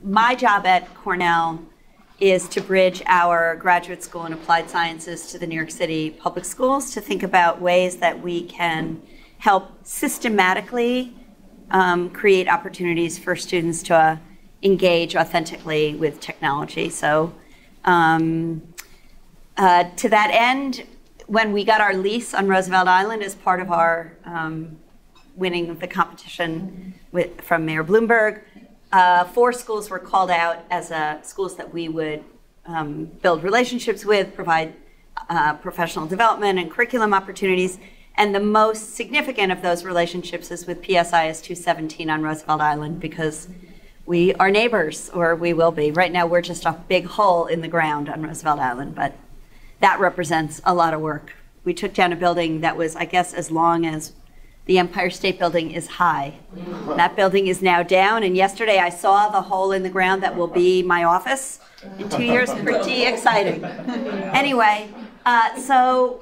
my job at Cornell is to bridge our graduate school in applied sciences to the New York City public schools to think about ways that we can help systematically create opportunities for students to engage authentically with technology. So to that end, when we got our lease on Roosevelt Island as part of our winning the competition from Mayor Bloomberg, 4 schools were called out as schools that we would build relationships with, provide professional development and curriculum opportunities. And the most significant of those relationships is with PSIS 217 on Roosevelt Island, because we are neighbors, or we will be. Right now we're just a big hole in the ground on Roosevelt Island, but that represents a lot of work. We took down a building that was, I guess, as long as the Empire State Building is high. That building is now down, and yesterday I saw the hole in the ground that will be my office in 2 years. Pretty exciting. Anyway, so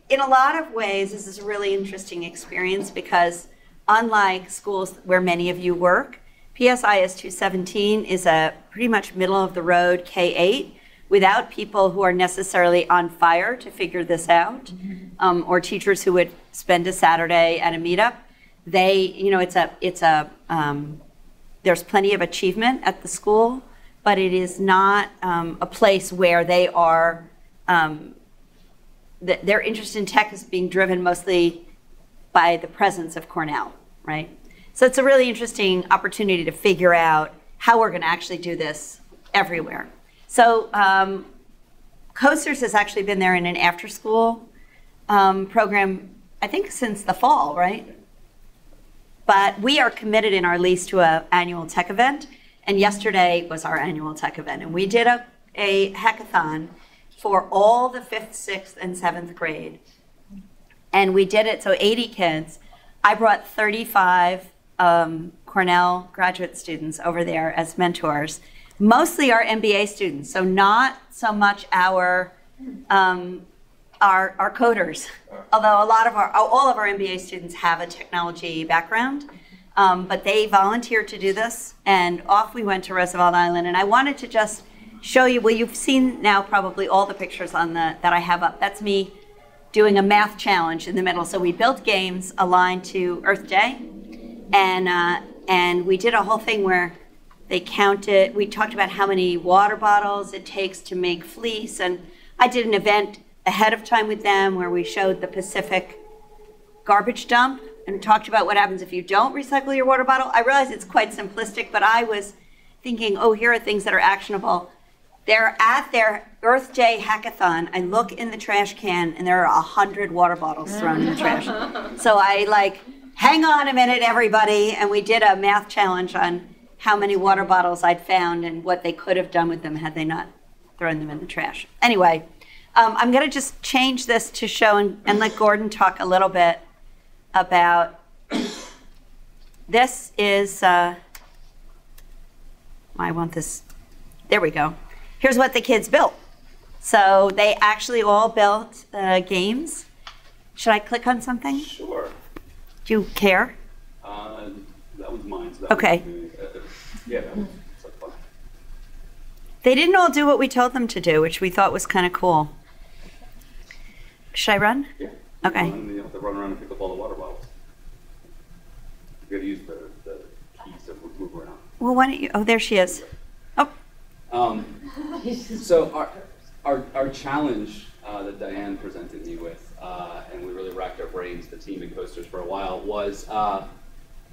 in a lot of ways, this is a really interesting experience, because unlike schools where many of you work, PSIS 217 is a pretty much middle of the road K-8 without people who are necessarily on fire to figure this out, or teachers who would spend a Saturday at a meetup. There's plenty of achievement at the school, but it is not a place where they are, their interest in tech is being driven mostly by the presence of Cornell, right? So it's a really interesting opportunity to figure out how we're going to actually do this everywhere. So Coasters has actually been there in an after-school program, I think since the fall, right? But we are committed in our lease to an annual tech event, and yesterday was our annual tech event. And we did a hackathon for all the 5th, 6th, and 7th grade. And we did it, so 80 kids. I brought 35 Cornell graduate students over there as mentors. Mostly our MBA students, so not so much our coders. Although all of our MBA students have a technology background, but they volunteered to do this, and off we went to Roosevelt Island. And I wanted to just show you. Well, you've seen now probably all the pictures that I have up. That's me doing a math challenge in the middle. So we built games aligned to Earth Day, and we did a whole thing where they counted. We talked about how many water bottles it takes to make fleece, and I did an event ahead of time with them where we showed the Pacific garbage dump and talked about what happens if you don't recycle your water bottle. I realize it's quite simplistic, but I was thinking, oh, here are things that are actionable. They're at their Earth Day hackathon. I look in the trash can, and there are 100 water bottles thrown in the trash. So I hang on a minute, everybody, and we did a math challenge on how many water bottles I'd found and what they could have done with them had they not thrown them in the trash. Anyway, I'm going to just change this to show and let Gordon talk a little bit about, this is, I want this, there we go. Here's what the kids built. So they actually all built games. Should I click on something? Sure. Do you care? That was mine. So that okay. Yeah, that was fun. They didn't all do what we told them to do, which we thought was kind of cool. Should I run? Yeah. Okay. You have to run around and pick up all the water bottles. You got to use the keys to move around. Well, why don't you? Oh, there she is. Oh. So our challenge that Diane presented me with, and we really racked our brains, the team at Coasters, for a while, was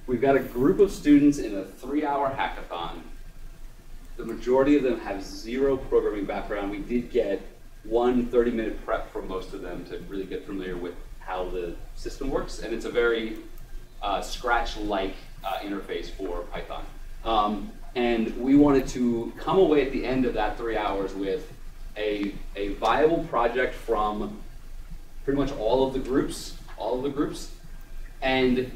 we've got a group of students in a 3-hour hackathon. The majority of them have 0 programming background. We did get one 30-minute prep for most of them to really get familiar with how the system works, and it's a very Scratch-like interface for Python. And we wanted to come away at the end of that 3 hours with a viable project from pretty much all of the groups, and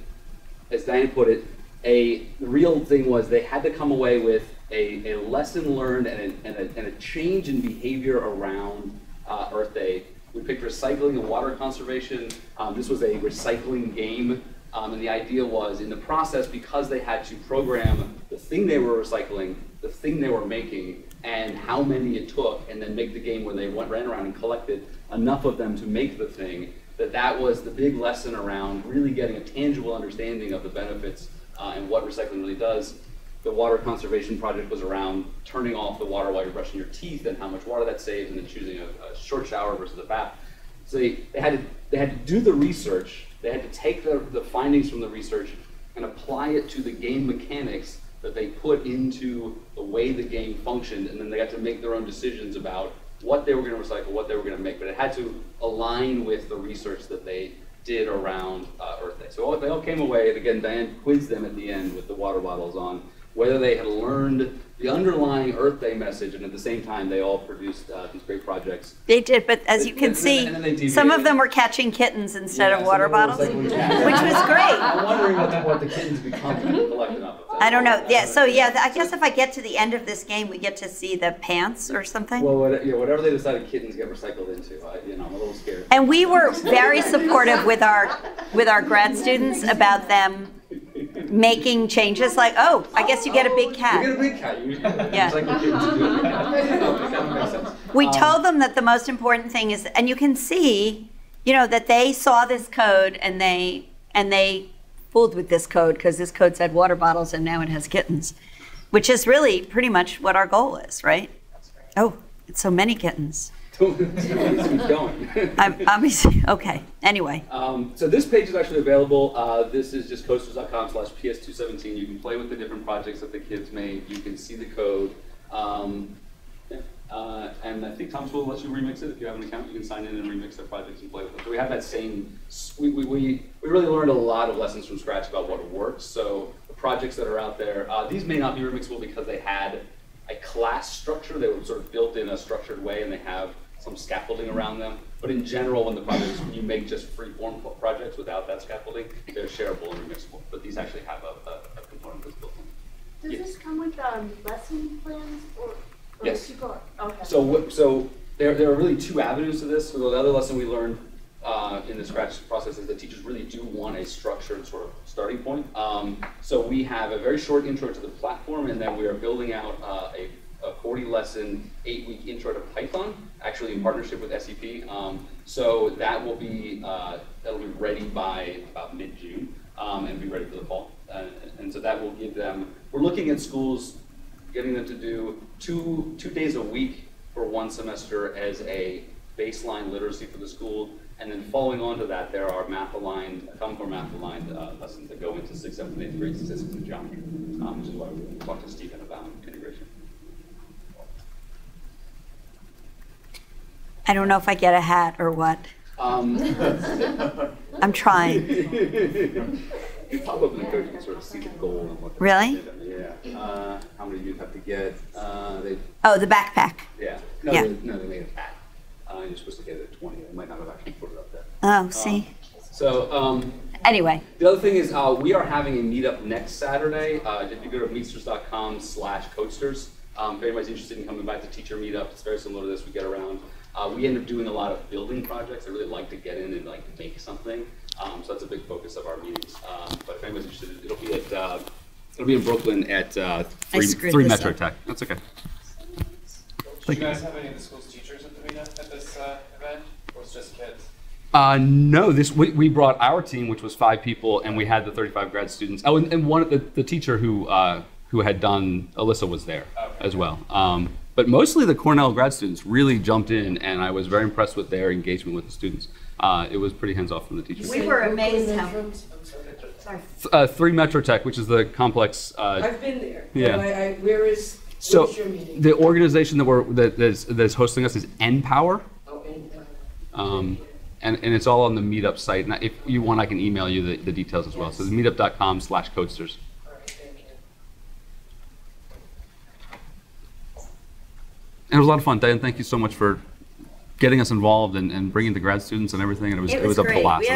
as Diane put it, the real thing was they had to come away with a lesson learned and a change in behavior around Earth Day. We picked recycling and water conservation. This was a recycling game, and the idea was in the process, because they had to program the the thing they were recycling, the thing they were making, and how many it took, and then make the game where they ran around and collected enough of them to make the thing, that was the big lesson around really getting a tangible understanding of the benefits and what recycling really does. The water conservation project was around turning off the water while you're brushing your teeth and how much water that saves, and then choosing a short shower versus a bath. So they had to do the research, they had to take the findings from the research and apply it to the game mechanics that they put into the way the game functioned, and then they got to make their own decisions about what they were going to recycle, what they were going to make, but it had to align with the research that they did around Earth Day. So they all came away, and again, Diane quizzed them at the end with the water bottles on whether they had learned the underlying Earth Day message, and at the same time, they all produced these great projects. They did, but as you can see, some of them were catching kittens instead of water bottles, which was great. I'm wondering what the kittens become collected up. I don't know. Yeah, so yeah, I guess if I get to the end of this game, we get to see the pants or something. Well, whatever they decided kittens get recycled into, I'm a little scared. And we were very supportive with our grad students about them making changes, like, oh, I guess you get a big cat. You get a big cat. Yeah. It's like the kittens do a big cat. That makes sense. We told them that the most important thing is, and you can see, that they saw this code and they fooled with this code because this code said water bottles and now it has kittens, which is really pretty much what our goal is, right? That's right. Oh, it's so many kittens. Keep going. I'm obviously, okay, anyway. So this page is actually available. This is just coasters.com/ps217. You can play with the different projects that the kids made. You can see the code. And I think Thomas will let you remix it. If you have an account, you can sign in and remix their projects and play with them. So we have that same, we really learned a lot of lessons from scratch about what works. So the projects that are out there, these may not be remixable because they had a class structure. They were sort of built in a structured way, and they have some scaffolding around them. But in general, when you make just free-form projects without that scaffolding, they're shareable and remixable. But these actually have a component that's built in. Does this come with lesson plans or yes. People? Okay. So there are really two avenues to this. So the other lesson we learned in the Scratch process is that teachers really do want a structured sort of starting point. So we have a very short intro to the platform, and then we are building out a 40-lesson, 8-week intro to Python, actually in partnership with SEP. So that will be that'll be ready by about mid-June and be ready for the fall. And so that will give them. We're looking at schools getting them to do two days a week for one semester as a baseline literacy for the school. And then following on to that, there are Common Core math-aligned lessons that go into 6th, 7th, and 8th grade statistics and geometry, which is why we talked to Stephen about integration. I don't know if I get a hat or what. I'm trying. You pop up in the code, you can sort of see the goal and what. Really? Yeah. How many you have to get? Oh, the backpack. Yeah. No, yeah. They made a hat. You're supposed to get it at 20. They might not have actually put it up there. Oh, see. Anyway. The other thing is we are having a meetup next Saturday. If you go to meetsters.com/coasters, if anybody's interested in coming back to teacher meetup, it's very similar to this. We get around. We end up doing a lot of building projects. I really like to get in and make something. So that's a big focus of our meetings. But if anybody's interested, it'll be in Brooklyn at 3 Metro Tech. That's okay. Do you guys have any of the school's teachers at the meetup at this event, or it's just kids? No, we brought our team, which was 5 people, and we had the 35 grad students. Oh, and one of the teacher who had done, Alyssa was there as well. But mostly the Cornell grad students really jumped in, and I was very impressed with their engagement with the students. It was pretty hands-off from the teachers. We were amazed how. Sorry. 3 Metro Tech, which is the complex. I've been there. Yeah. Where's your meeting? The organization that's hosting us is NPower. Oh, NPower. And it's all on the Meetup site. And if you want, I can email you the details as well. So it's meetup.com/coasters. All right, thank you. And it was a lot of fun. Diane, thank you so much for getting us involved and bringing the grad students and everything. And it was a great. blast.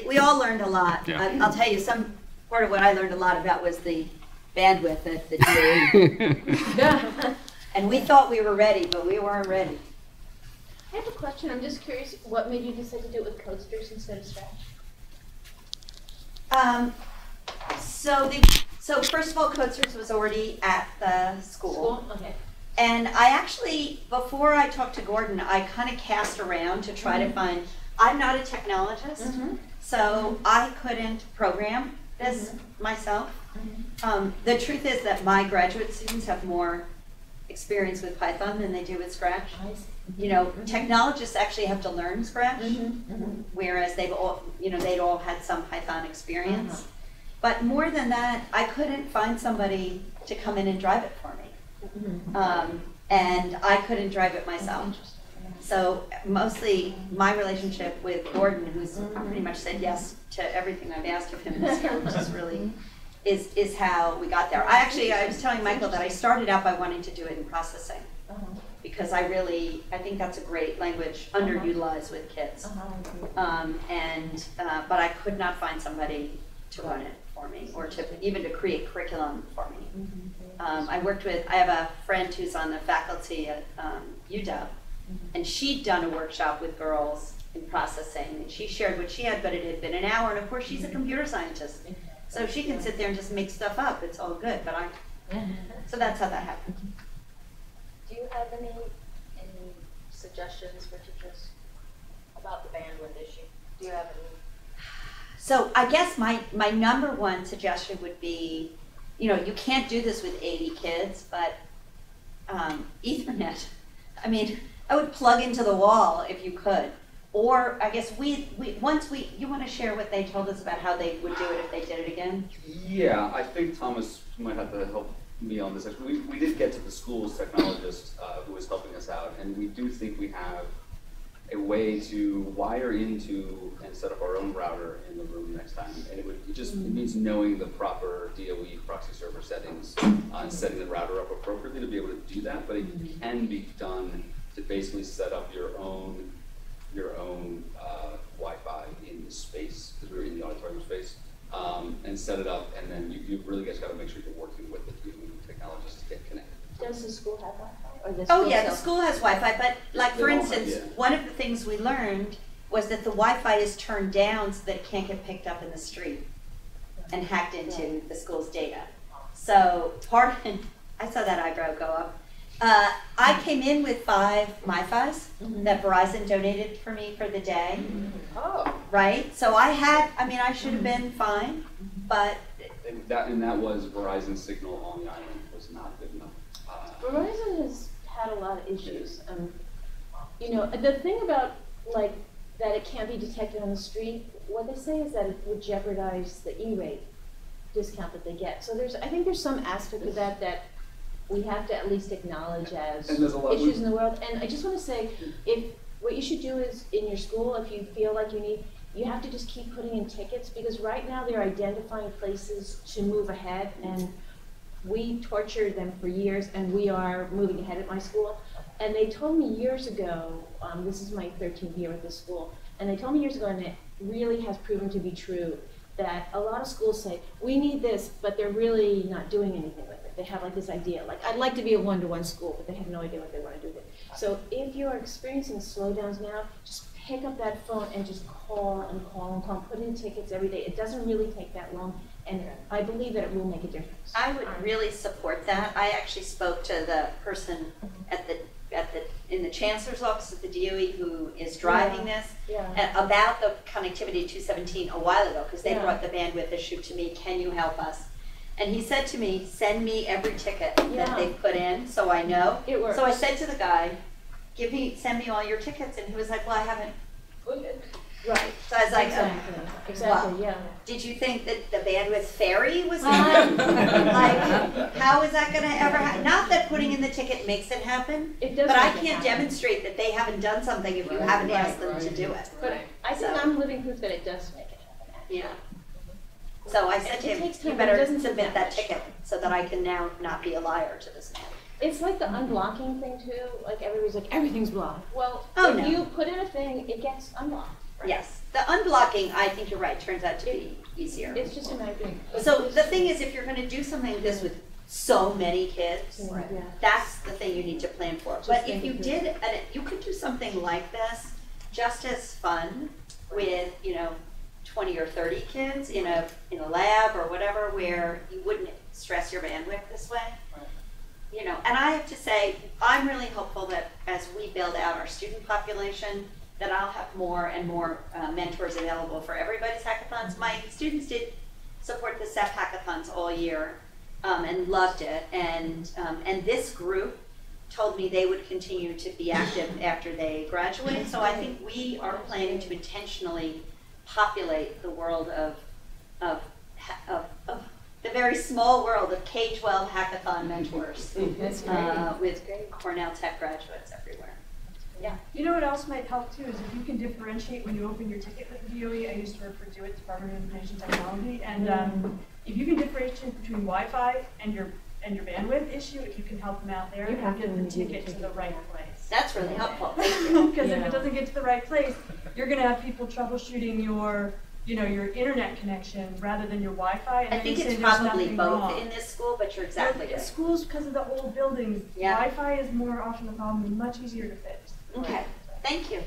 We all learned a lot. Yeah. I'll tell you, some part of what I learned a lot about was the bandwidth at the GAE. And we thought we were ready, but we weren't ready. I have a question. I'm just curious, what made you decide to do it with Coasters instead of Scratch? So first of all, Coasters was already at the school. Okay. And I actually, before I talked to Gordon, I kind of cast around to try to find, I'm not a technologist, so I couldn't program this myself. The truth is that my graduate students have more experience with Python than they do with Scratch. You know, technologists actually have to learn Scratch, whereas they've all, you know, they'd all had some Python experience. But more than that, I couldn't find somebody to come in and drive it for me. And I couldn't drive it myself. So mostly my relationship with Gordon, who's pretty much said yes to everything I've asked of him this year, which is really, is how we got there. I was telling Michael that I started out by wanting to do it in processing. Because I think that's a great language underutilized with kids. But I could not find somebody to run it for me, or even to create curriculum for me. I have a friend who's on the faculty at UW, and she'd done a workshop with girls in processing, and she shared what she had, but it had been an hour, and of course she's a computer scientist. So she can sit there and just make stuff up, it's all good, so that's how that happened. Do you have any suggestions for teachers about the bandwidth issue? Do you have any? So I guess my number one suggestion would be, you know, you can't do this with 80 kids, but Ethernet. I mean, I would plug into the wall if you could. Or I guess you want to share what they told us about how they would do it if they did it again? Yeah, I think Thomas might have to help me on this. We did get to the school's technologist who was helping us out, and we do think we have a way to wire into and set up our own router in the room next time. And it means knowing the proper DOE proxy server settings and setting the router up appropriately to be able to do that. But it can be done to basically set up your own Wi-Fi in the space, because we were in the auditorium space, and set it up. And then you really just got to make sure you're working with the DOE technologists to get connected. Does the school have Wi-Fi? Oh yeah, the school has Wi-Fi, but like for instance, one of the things we learned was that the Wi-Fi is turned down so that it can't get picked up in the street and hacked into the school's data. So I saw that eyebrow go up. I came in with 5 MiFis that Verizon donated for me for the day. Oh. Right? So I should have been fine, but... And that was Verizon's signal on the island was not good enough. Verizon has had a lot of issues. You know, the thing about like that it can't be detected on the street, what they say is that it would jeopardize the E-rate discount that they get. So I think there's some aspect of that we have to at least acknowledge as issues in the world. And I just want to say, what you should do is in your school, if you feel like you have to just keep putting in tickets, because right now they're identifying places to move ahead, and we tortured them for years, and we are moving ahead at my school. And they told me years ago, this is my 13th year at this school, and they told me years ago, and it really has proven to be true, that a lot of schools say, we need this, but they're really not doing anything with it. They have like this idea, like, I'd like to be a one-to-one school, but they have no idea what they want to do with it. So if you're experiencing slowdowns now, just pick up that phone and just call and call and call, put in tickets every day. It doesn't really take that long, and I believe that it will make a difference. I would really support that. I actually spoke to the person in the chancellor's office at the DOE who is driving this about the connectivity 217 a while ago, because they brought the bandwidth issue to me. Can you help us? And he said to me, send me every ticket that they've put in so I know. It works. So I said to the guy, send me all your tickets, and he was like, well, I haven't put it. Right. So I was like, exactly, well, did you think that the bandwidth fairy was on? Like, how is that going to ever happen? Not that putting in the ticket makes it happen, but I can't demonstrate that they haven't done something if you haven't asked them to do it. But I think I'm living proof that it does make it happen. Yeah. So I said to him, you better submit that ticket so that I can now not be a liar to this man. It's like the unblocking thing too. Like everybody's like, everything's blocked. Well, if you put in a thing, it gets unblocked. Right? Yes. The unblocking, I think you're right, turns out to be easier. It's just a matter of doing. So the thing is, if you're going to do something like this with so many kids, that's the thing you need to plan for. But if you did, you could do something like this just as fun with, 20 or 30 kids in a lab or whatever, where you wouldn't stress your bandwidth this way. You know, and I have to say, I'm really hopeful that as we build out our student population, that I'll have more and more mentors available for everybody's hackathons. My students did support the CEF hackathons all year and loved it, and this group told me they would continue to be active after they graduate. So I think we are planning to intentionally populate the world of the very small world of K-12 hackathon mentors with Cornell Tech graduates everywhere. Yeah. You know what else might help too is if you can differentiate when you open your ticket with the DOE. I used to work for DOE, Department of Information Technology, and if you can differentiate between Wi-Fi and your bandwidth issue, if you can help them out there, you can get the ticket to the right place. That's really helpful. Thank you. Because if it doesn't get to the right place, you're going to have people troubleshooting your internet connection rather than your Wi-Fi. And I think it's probably both in this school, but you're exactly right. Schools, because of the old buildings, Wi-Fi is more often the problem and much easier to fix. Okay, thank you.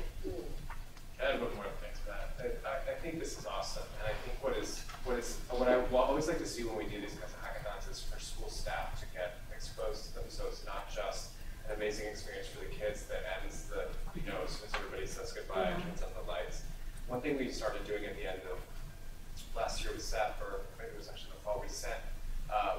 I have one more thanks for that. I think this is awesome, and I think what I always like to see when we do these kinds of hackathons is for school staff to get exposed to them, so it's not just an amazing experience for the kids that ends as soon as everybody says goodbye and turns on the lights. One thing we started doing at the end of last year with CEF, or maybe it was actually the fall, we sent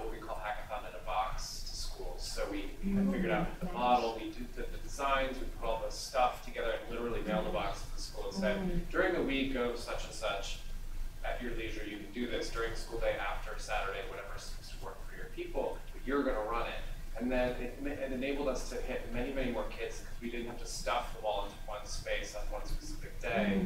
what we call hackathon in a box to schools. So we had figured out the model, we did the designs, we put all the stuff together and literally mailed the box to the school and said, during the week of such and such, at your leisure, you can do this during school day, after Saturday, whatever seems to work for your people, but you're going to run it. And then it enabled us to hit many, many more kids because we didn't have to stuff them all into one space on one specific day.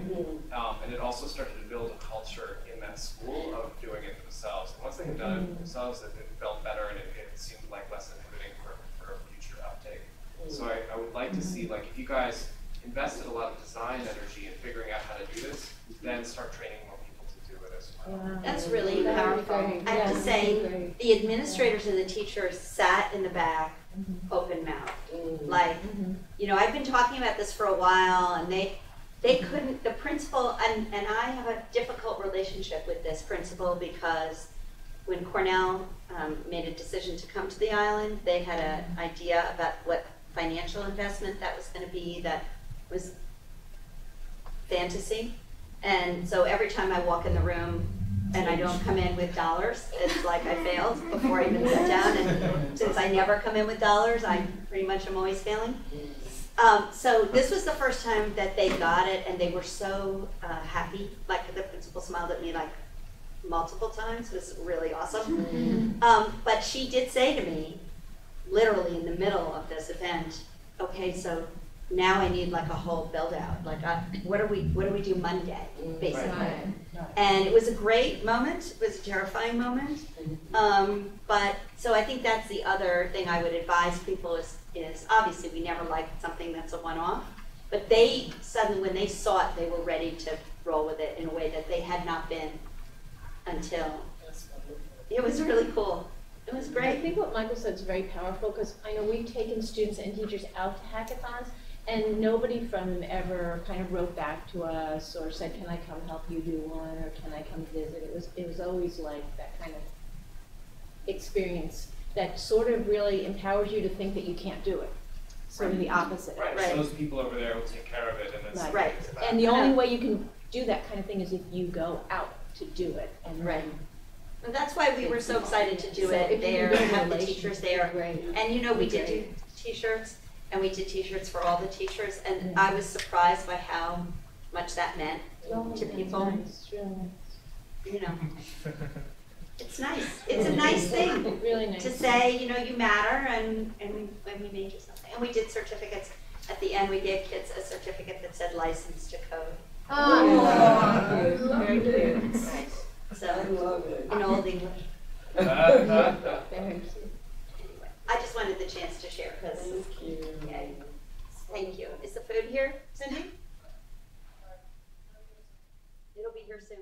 And it also started to build a culture in that school of doing it themselves. And once they had done it themselves, it felt better and it seemed like less inhibiting for future uptake. So I would like to see, like, if you guys invested a lot of design energy in figuring out how to do this, then start training more people to do it as well. That's really powerful. I have to say, the administrators and the teachers sat in the back, open mouthed. Like, I've been talking about this for a while, and they couldn't, the principal, and I have a difficult relationship with this principal because when Cornell made a decision to come to the island, they had an idea about what financial investment that was going to be that was fantasy. And so every time I walk in the room and I don't come in with dollars, it's like I failed before I even sit down. And since I never come in with dollars, I pretty much am always failing. So this was the first time that they got it, and they were so happy. Like, the principal smiled at me like multiple times. It was really awesome. But she did say to me, literally in the middle of this event, okay, so now I need like a whole build out. Like, what do we do Monday, basically? Right. And it was a great moment. It was a terrifying moment. But so I think that's the other thing I would advise people is obviously we never liked something that's a one-off, but they suddenly, when they saw it, they were ready to roll with it in a way that they had not been until. It was really cool. It was great. I think what Michael said is very powerful, because I know we've taken students and teachers out to hackathons, and nobody from them ever kind of wrote back to us or said, can I come help you do one, or can I come visit? It was always like that kind of experience that sort of really empowers you to think that you can't do it. Sort of the opposite. Right. So those people over there will take care of it, and that's right. And the only way you can do that kind of thing is if you go out to do it. And and that's why we were so excited to do it there, have the teachers there. And we did do t-shirts, and we did t-shirts for all the teachers, and I was surprised by how much that meant to people. It's nice. It's a nice thing. Really nice. To say, you matter, and we made you something. And we did certificates. At the end, we gave kids a certificate that said license to code. Oh, very cute. Nice. So, in Old English. Very cute. Anyway, I just wanted the chance to share because. Yeah. Thank you. Is the food here, Cindy? It'll be here soon.